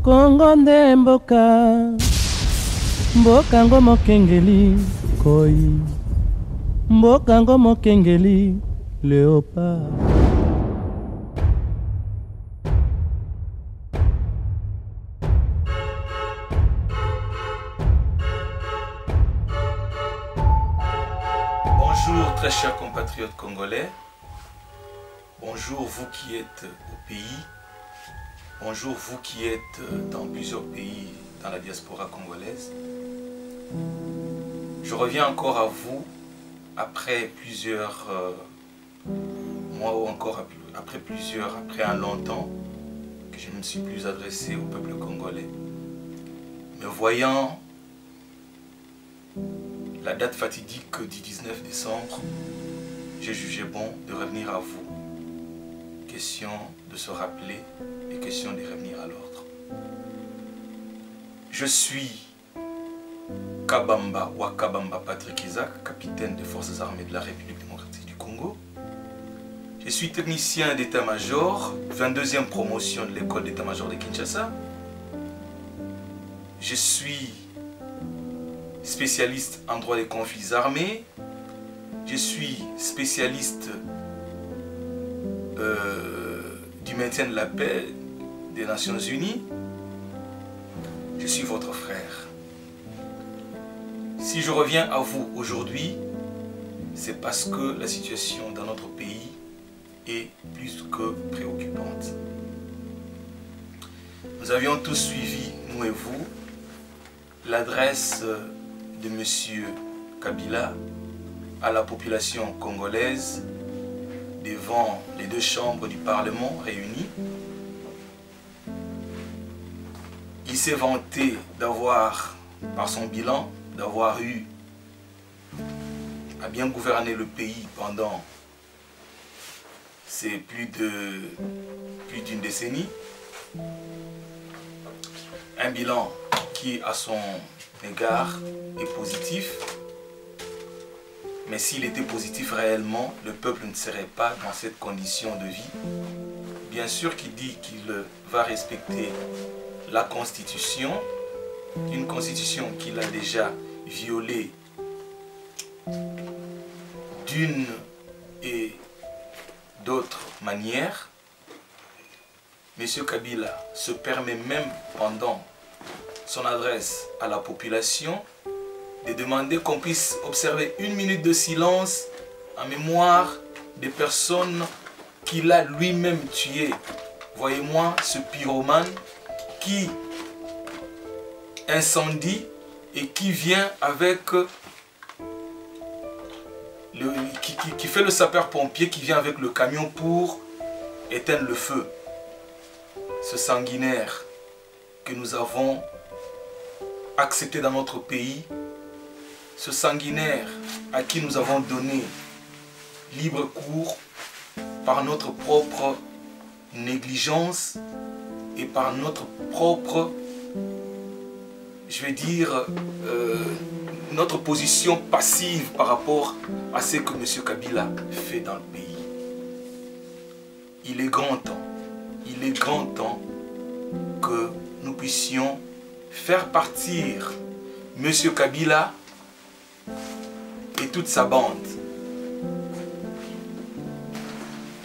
Kongo nde mboka ngo mokengeli koi mboka ngo mokengeli léopard. Bonjour très chers compatriotes congolais, bonjour vous qui êtes au pays, bonjour vous qui êtes dans plusieurs pays dans la diaspora congolaise. Je reviens encore à vous après plusieurs mois ou encore après un long temps que je ne me suis plus adressé au peuple congolais. Me voyant la date fatidique du 19 décembre, j'ai jugé bon de revenir à vous. Question de se rappeler et question de revenir à l'ordre. Je suis Kabamba Wakabamba Patrick Isaac, capitaine des forces armées de la République démocratique du Congo. Je suis technicien d'état-major, 22e promotion de l'école d'état-major de Kinshasa. Je suis spécialiste en droit des conflits armés. Je suis spécialiste du maintien de la paix des Nations Unies. Je suis votre frère. Si je reviens à vous aujourd'hui, c'est parce que la situation dans notre pays est plus que préoccupante. Nous avions tous suivi, nous et vous, l'adresse de M. Kabila à la population congolaise devant les deux chambres du Parlement réunies. Il s'est vanté d'avoir, par son bilan, d'avoir eu à bien gouverner le pays pendant ces plus d'une décennie. Un bilan qui, à son égard, est positif. Mais s'il était positif réellement, le peuple ne serait pas dans cette condition de vie. Bien sûr qu'il dit qu'il va respecter la Constitution, une Constitution qu'il a déjà violée d'une et d'autres manières. M. Kabila se permet même pendant son adresse à la population de demander qu'on puisse observer 1 minute de silence en mémoire des personnes qu'il a lui-même tuées. Voyez-moi ce pyromane qui incendie et qui vient avec qui fait le sapeur-pompier, qui vient avec le camion pour éteindre le feu. Ce sanguinaire que nous avons accepté dans notre pays, ce sanguinaire à qui nous avons donné libre cours par notre propre négligence et par notre propre, je vais dire, notre position passive par rapport à ce que M. Kabila fait dans le pays. Il est grand temps que nous puissions faire partir M. Kabila et toute sa bande.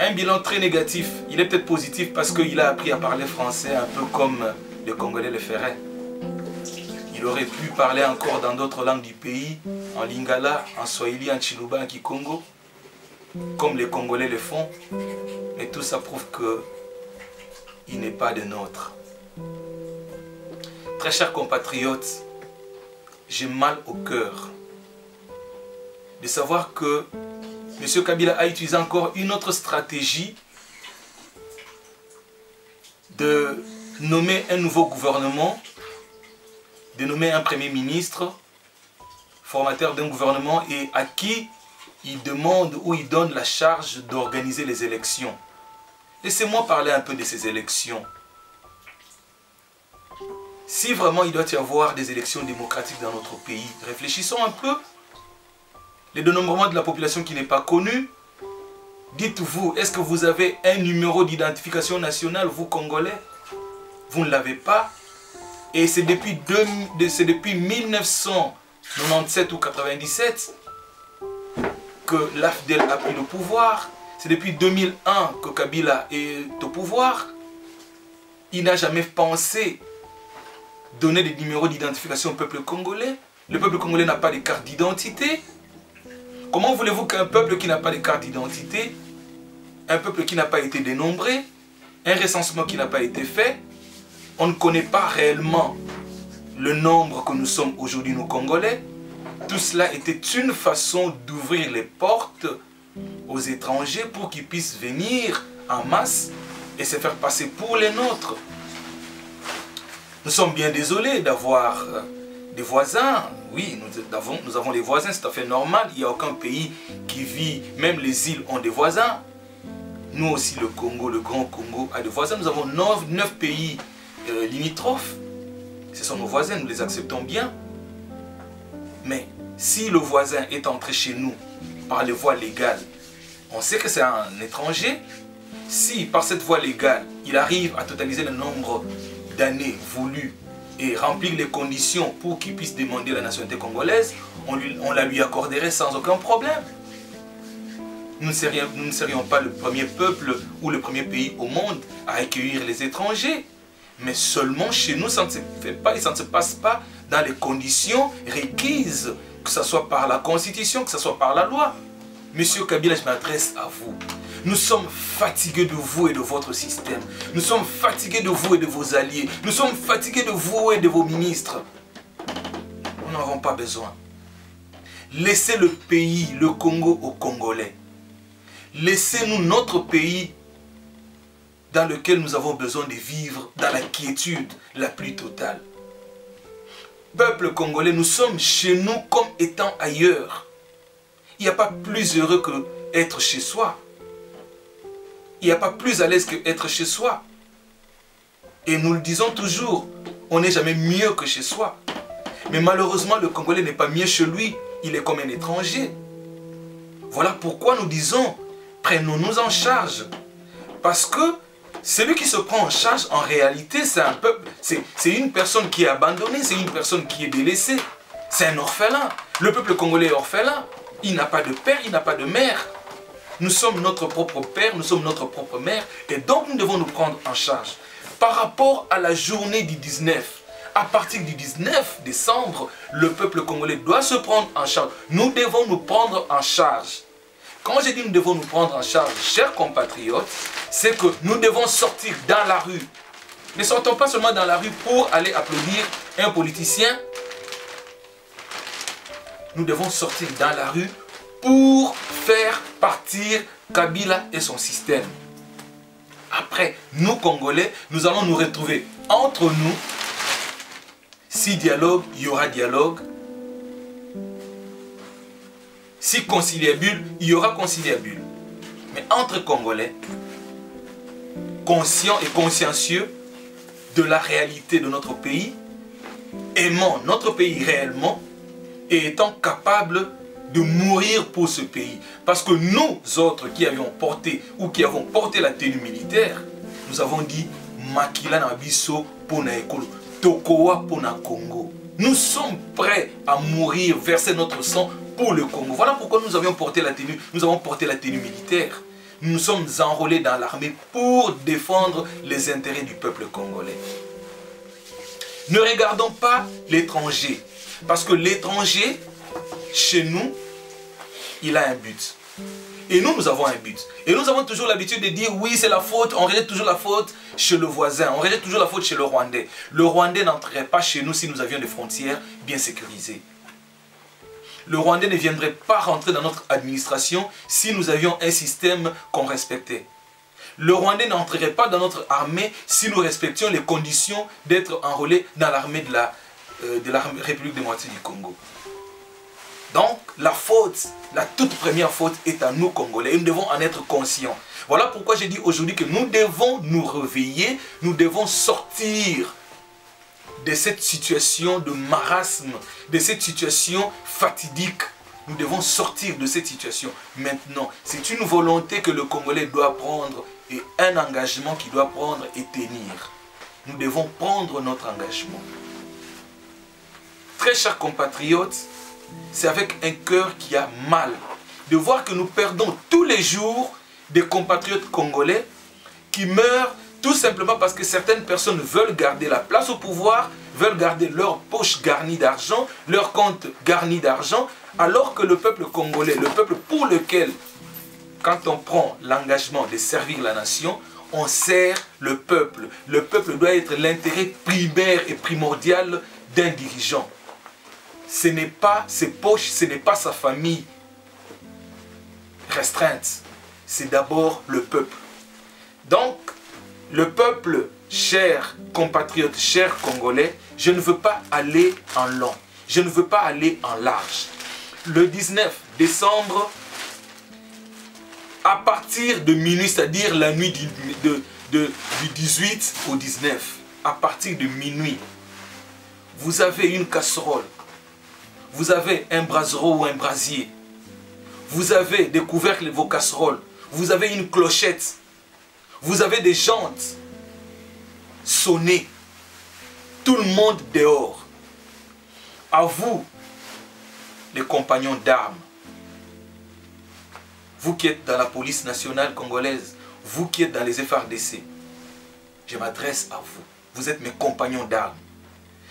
Un bilan très négatif. Il est peut-être positif parce qu'il a appris à parler français un peu comme les Congolais le feraient. Il aurait pu parler encore dans d'autres langues du pays, en lingala, en swahili, en chiluba, en kikongo, comme les Congolais le font. Mais tout ça prouve qu'il n'est pas de nôtres. Très chers compatriotes, j'ai mal au cœur de savoir que M. Kabila a utilisé encore une autre stratégie de nommer un nouveau gouvernement, de nommer un premier ministre, formateur d'un gouvernement et à qui il demande ou il donne la charge d'organiser les élections. Laissez-moi parler un peu de ces élections. Si vraiment il doit y avoir des élections démocratiques dans notre pays, réfléchissons un peu. Le dénombrement de la population qui n'est pas connu, Dites-vous, est-ce que vous avez un numéro d'identification nationale, vous Congolais? Vous ne l'avez pas. Et c'est depuis 1997 ou 97 que l'AFDEL a pris le pouvoir. C'est depuis 2001 que Kabila est au pouvoir. Il n'a jamais pensé donner des numéros d'identification au peuple congolais. Le peuple congolais n'a pas de carte d'identité. Comment voulez-vous qu'un peuple qui n'a pas de carte d'identité, un peuple qui n'a pas été dénombré, un recensement qui n'a pas été fait, on ne connaît pas réellement le nombre que nous sommes aujourd'hui, nous Congolais. Tout cela était une façon d'ouvrir les portes aux étrangers pour qu'ils puissent venir en masse et se faire passer pour les nôtres. Nous sommes bien désolés d'avoir des voisins. Oui, nous avons des voisins, c'est tout à fait normal. Il n'y a aucun pays qui vit, même les îles ont des voisins. Nous aussi, le Congo, le Grand Congo a des voisins. Nous avons 9 pays limitrophes. Ce sont nos voisins, nous les acceptons bien. Mais si le voisin est entré chez nous par les voies légales, on sait que c'est un étranger. Si par cette voie légale, il arrive à totaliser le nombre d'années voulues et remplir les conditions pour qu'il puisse demander la nationalité congolaise, on la lui accorderait sans aucun problème. Nous ne serions pas le premier peuple ou le premier pays au monde à accueillir les étrangers. Mais seulement chez nous, ça ne se fait pas et ça ne se passe pas dans les conditions requises, que ce soit par la Constitution, que ce soit par la loi. Monsieur Kabila, je m'adresse à vous. Nous sommes fatigués de vous et de votre système. Nous sommes fatigués de vous et de vos alliés. Nous sommes fatigués de vous et de vos ministres. Nous n'en avons pas besoin. Laissez le pays, le Congo, aux Congolais. Laissez-nous notre pays dans lequel nous avons besoin de vivre dans la quiétude la plus totale. Peuple congolais, nous sommes chez nous comme étant ailleurs. Il n'y a pas plus heureux que être chez soi. Il n'y a pas plus à l'aise que être chez soi. Et nous le disons toujours, on n'est jamais mieux que chez soi. Mais malheureusement, le Congolais n'est pas mieux chez lui. Il est comme un étranger. Voilà pourquoi nous disons, prenons-nous en charge. Parce que celui qui se prend en charge, en réalité, c'est un peuple, c'est une personne qui est abandonnée, c'est une personne qui est délaissée. C'est un orphelin. Le peuple congolais est orphelin. Il n'a pas de père, il n'a pas de mère. Nous sommes notre propre père, nous sommes notre propre mère. Et donc, nous devons nous prendre en charge. Par rapport à la journée du 19, à partir du 19 décembre, le peuple congolais doit se prendre en charge. Nous devons nous prendre en charge. Quand je dis nous devons nous prendre en charge, chers compatriotes, c'est que nous devons sortir dans la rue. Ne sortons pas seulement dans la rue pour aller applaudir un politicien. Nous devons sortir dans la rue pour faire partir Kabila et son système. Après, nous Congolais, nous allons nous retrouver entre nous. Si dialogue, il y aura dialogue. Si conciliabule, il y aura conciliabule. Mais entre Congolais, conscients et consciencieux de la réalité de notre pays, aimant notre pays réellement et étant capables de mourir pour ce pays. Parce que nous autres qui avions porté ou qui avons porté la tenue militaire, nous avons dit Makila na biso pona ekolo, Tokowa pona Congo. Nous sommes prêts à mourir, verser notre sang pour le Congo. Voilà pourquoi nous avions porté la tenue, nous avons porté la tenue militaire. Nous nous sommes enrôlés dans l'armée pour défendre les intérêts du peuple congolais. Ne regardons pas l'étranger. Parce que l'étranger, chez nous, il a un but. Et nous, nous avons un but. Et nous avons toujours l'habitude de dire, oui, c'est la faute, on rejette toujours la faute chez le voisin, on rejette toujours la faute chez le Rwandais. Le Rwandais n'entrerait pas chez nous si nous avions des frontières bien sécurisées. Le Rwandais ne viendrait pas rentrer dans notre administration si nous avions un système qu'on respectait. Le Rwandais n'entrerait pas dans notre armée si nous respections les conditions d'être enrôlé dans l'armée de la République démocratique du Congo. Donc, la faute, la toute première faute est à nous Congolais et nous devons en être conscients. Voilà pourquoi j'ai dit aujourd'hui que nous devons nous réveiller, nous devons sortir de cette situation de marasme, de cette situation fatidique Nous devons sortir de cette situation maintenant. C'est une volonté que le Congolais doit prendre et un engagement qu'il doit prendre et tenir. Nous devons prendre notre engagement. Très chers compatriotes, c'est avec un cœur qui a mal de voir que nous perdons tous les jours des compatriotes congolais qui meurent tout simplement parce que certaines personnes veulent garder la place au pouvoir, veulent garder leur poche garnie d'argent, leur compte garni d'argent, alors que le peuple congolais, le peuple pour lequel, quand on prend l'engagement de servir la nation, on sert le peuple. Le peuple doit être l'intérêt primaire et primordial d'un dirigeant. Ce n'est pas ses poches, ce n'est pas sa famille restreinte. C'est d'abord le peuple. Donc, le peuple, chers compatriotes, chers Congolais, je ne veux pas aller en long. Je ne veux pas aller en large. Le 19 décembre, à partir de minuit, c'est-à-dire la nuit du 18 au 19, à partir de minuit, vous avez une casserole, vous avez un brasereau ou un brasier, vous avez des couvercles de vos casseroles, vous avez une clochette, vous avez des jantes, sonnez, tout le monde dehors. À vous, les compagnons d'armes, vous qui êtes dans la police nationale congolaise, vous qui êtes dans les FARDC, je m'adresse à vous. Vous êtes mes compagnons d'armes.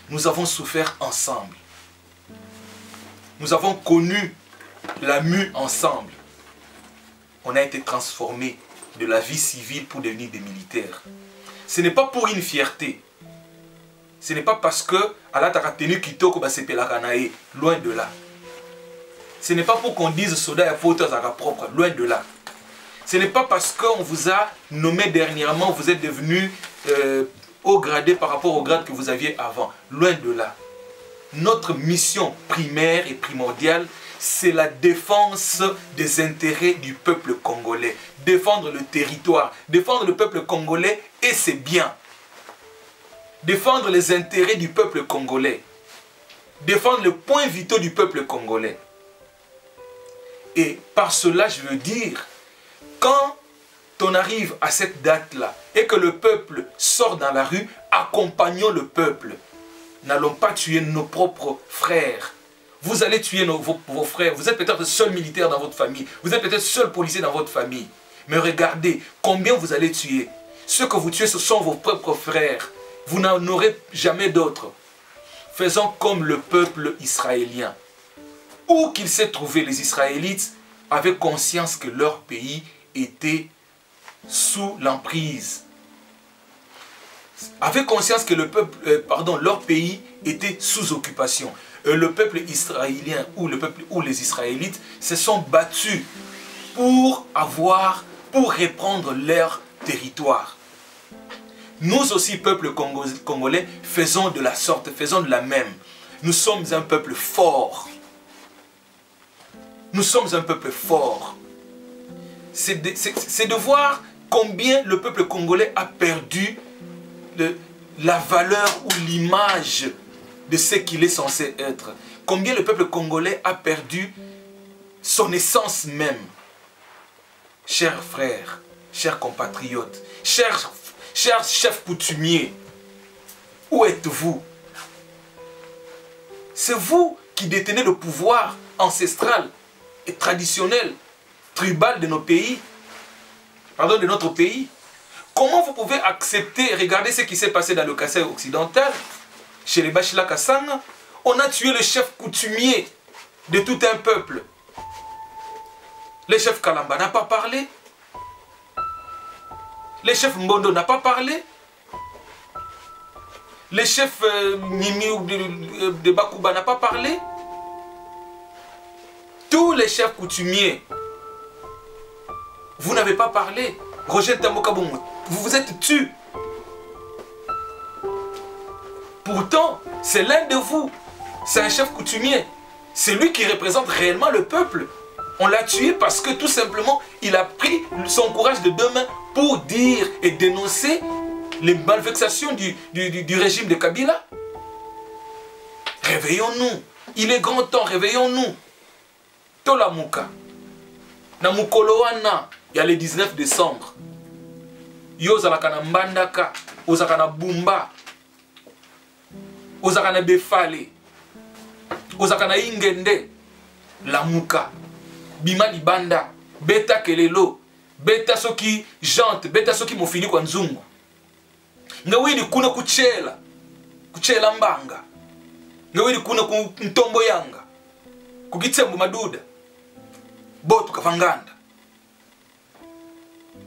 Nous avons souffert ensemble. Nous avons connu la mue ensemble. On a été transformés de la vie civile pour devenir des militaires. Ce n'est pas pour une fierté. Ce n'est pas parce que Allah t'a tenu kitoko ba sepelakanae, loin de là. Ce n'est pas pour qu'on dise soda et faute à propre, loin de là. Ce n'est pas parce qu'on vous a nommé dernièrement, vous êtes devenu haut gradé par rapport au grade que vous aviez avant, loin de là. Notre mission primaire et primordiale, c'est la défense des intérêts du peuple congolais. Défendre le territoire, défendre le peuple congolais et ses biens. Défendre les intérêts du peuple congolais. Défendre les points vitaux du peuple congolais. Et par cela, je veux dire, quand on arrive à cette date-là et que le peuple sort dans la rue, accompagnons le peuple. N'allons pas tuer nos propres frères. Vous allez tuer vos frères. Vous êtes peut-être seul militaire dans votre famille. Vous êtes peut-être seul policier dans votre famille. Mais regardez combien vous allez tuer. Ceux que vous tuez, ce sont vos propres frères. Vous n'en aurez jamais d'autres. Faisons comme le peuple israélien. Où qu'ils s'est trouvé, les Israélites avaient conscience que leur pays était sous l'emprise. Avaient conscience que leur pays était sous occupation. Le peuple israélien ou les Israélites se sont battus pour reprendre leur territoire. Nous aussi, peuple congolais, faisons de la sorte, faisons de la même. Nous sommes un peuple fort. Nous sommes un peuple fort. C'est de voir combien le peuple congolais a perdu la valeur ou l'image de ce qu'il est censé être. Combien le peuple congolais a perdu son essence même. Chers frères, chers compatriotes, chers chefs coutumiers, où êtes-vous? C'est vous qui détenez le pouvoir ancestral et traditionnel, tribal de nos pays, de notre pays. Comment vous pouvez accepter, regardez ce qui s'est passé dans le Kasaï occidental, chez les Bachila Kassanga, on a tué le chef coutumier de tout un peuple. Le chef Kalamba n'a pas parlé. Le chef Mbondo n'a pas parlé. Le chef Nimi de Bakuba n'a pas parlé. Tous les chefs coutumiers, vous n'avez pas parlé. Roger Tambokabou, vous vous êtes tués. Pourtant, c'est l'un de vous. C'est un chef coutumier. C'est lui qui représente réellement le peuple. On l'a tué parce que tout simplement, il a pris son courage de deux mains pour dire et dénoncer les malversations du régime de Kabila. Réveillons-nous. Il est grand temps, réveillons-nous. tolamuka na mukolo wana ya le 19 décembre yo ozalaka na mbandaka ozalaka na bumba ozalaka na befale ozalaka na ingende lamuka bima libanda beta kelelo beta soki jante beta soki mofini kwa nzungu nga wili kuna kuchela mbanga nga wili kuna ntombo yanga kukitsembu maduda botu kavanganda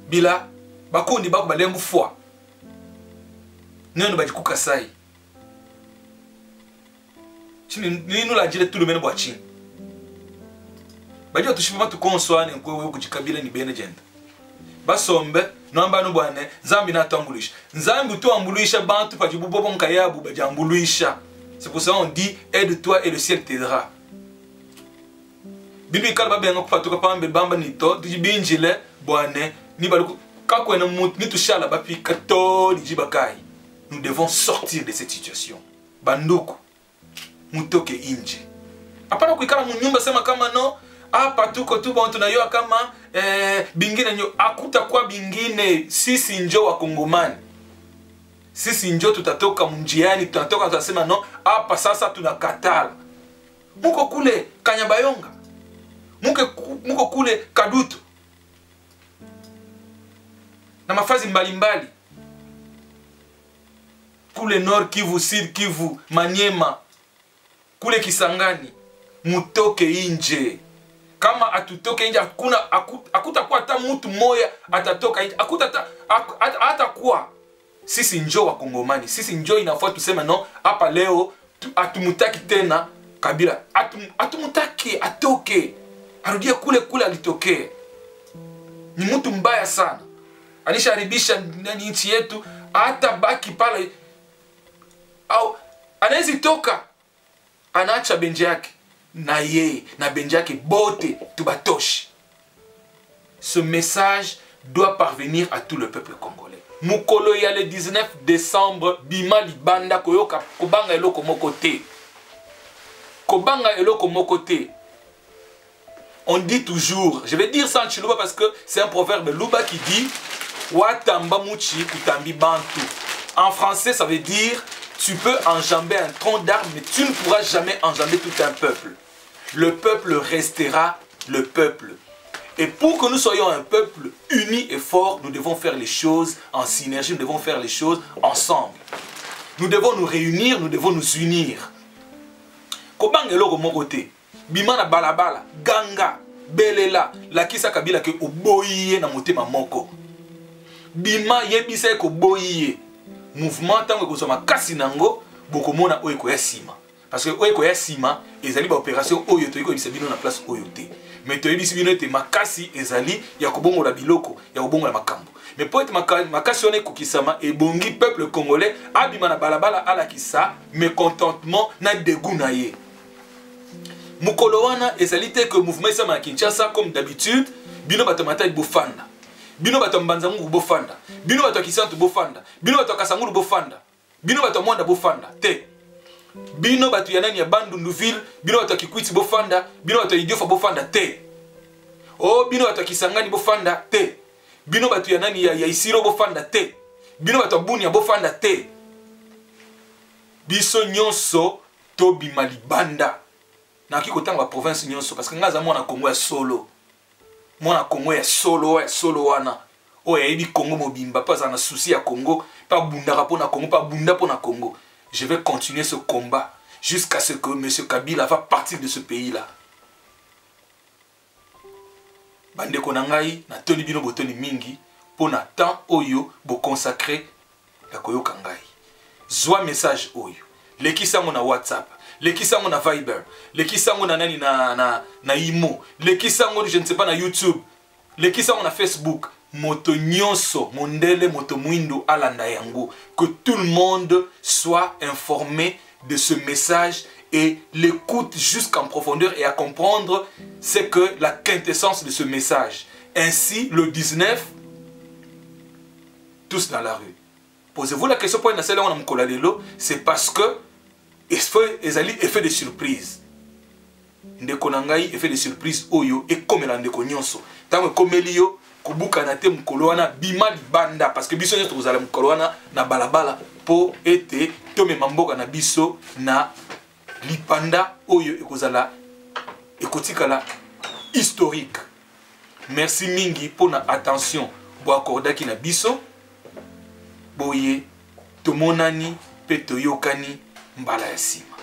bila bakundi bako balembu fwa neno bajikuka sai chini nino la jile tulu mene bwa chini bajua tushipima tukonswane nkwewe kujikabila ni bene jenda basombe nomba no bwane nzambi natambulisha nzambi tuambulisha bantu pajibubobo nkayabu bajambulisha. C'est pour ça on dit aide-toi et le ciel t'aidera. Bibi kalba benga kupatuka pambe bamba nito tujibinjile bwane ni baluku kako na mutu ni tushala bapi kato lijibakai. Nous devons sortir de cette situation. Banduku mutoke inje. Hapana kuikala munyumba sema kama no hapa tuko tu bantu na yo kama bingine nyo akuta kwa bingine sisi njo wa Kongomani. Sisi njo tutatoka mjiani tutatoka tutasema no hapa sasa tunakatala. Muko kule Kanyabayonga. Muko kule Kadutu. Na mafazi mbalimbali. Kule Nord Kivu, Sud Kivu, Maniema. Kule Kisangani. Mutoke inje. Kama atutoke inje hakutakuwa hata mtu moya atatoka inje. Hatakuwa sisi njo wa Kongomani. Sisi njo inafaa tuseme no hapa leo atumutaki tena Kabila. Atumutaki atoke. Arudie kule alitokea. Ni mtu mbaya sana. Anisharibisha nchi yetu hata baki pale au anawezi toka anaacha benje yake na ye na benje yake bote tubatoshi. Ce message doit parvenir à tout le peuple congolais. Mukolo ya le 19 décembre bima libanda koyoka kobanga eloko moko te. Kobanga eloko moko te. On dit toujours, je vais dire ça en Chiluba parce que c'est un proverbe Luba qui dit Watamba muchi kutambi bantu. En français, ça veut dire tu peux enjamber un tronc d'arbre, mais tu ne pourras jamais enjamber tout un peuple. Le peuple restera le peuple. Et pour que nous soyons un peuple uni et fort, nous devons faire les choses en synergie, nous devons faire les choses ensemble. Nous devons nous réunir, nous devons nous unir. Kobangelo komokote. Bimana balabala, ganga, belela, la kisa kabila ke oboyiye na motema moko. Bima yebisa ko boyiye. Mouvement tango ko soma kasi nango bokomona oyo ko yasima. Parce que oyo ko yasima ezali ba opération oyo to yiko bisabino na place oyo te. Mais to yebisi bino te makasi ezali ya kobongola biloko, ya kobongola makambo. Mais pour être makasi one ko kisama ebongi peuple congolais abima na balabala ala kisa mécontentement na dégoût na ye. Mukolo wana ezalite que mouvement isama na Kinshasa comme d'habitude bino bato matai bofanda bino bato mbanzangu bofanda bino bato kisantu bofanda bino bato kasangulu bofanda bino bato mwanda bofanda te bino bato ya nani ya Bandunduville bino bato kikwiti bofanda bino bato idiofa bofanda te oh bino bato kisangani bofanda te bino bato ya nani ya Isiro bofanda te bino bato Bunia bofanda te biso nyonso tobi malibanda na ki kotanga province nyonso parce que ngaza mwana Kongo ya solo mwana Kongo ya solo wana oya ebi Kongo mobimba pas na souci ya Kongo pas bundaka pona Kongo pas bunda pona Kongo. Je vais continuer ce combat jusqu'à ce que M. Kabila va partir de ce pays là. Bande konangai na toni bino botoni mingi pona temps oyo bo consacrer la koyoka ngai. Zwa message oyo lekisango na WhatsApp, lekisango na Viber, lekisango na nani na Imo, lekisango je ne sais pas na YouTube, lekisango na Facebook, moto nyonso, mondele moto mwindo alanda yango, que tout le monde soit informé de ce message et l'écoute jusqu'en profondeur et à comprendre c'est que la quintessence de ce message. Ainsi, le 19, tous dans la rue. Posez-vous la question pour c'est parce que effet de surprise. ndeko na ngai effet de surprise oyo ekomela ndeko nyonso tango ekomeli yo kobuka na te mokolo wana bima libanda parce que biso nyonso tokozala mokolo wana na balabala po ete tomema mboka na biso na lipanda oyo ekozala ekotikala historique. Merci mingi pour na attention bo accordaki na biso boye tomonani pe toyokani mbala ya sima.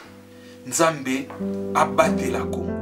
Nzambe abatela ko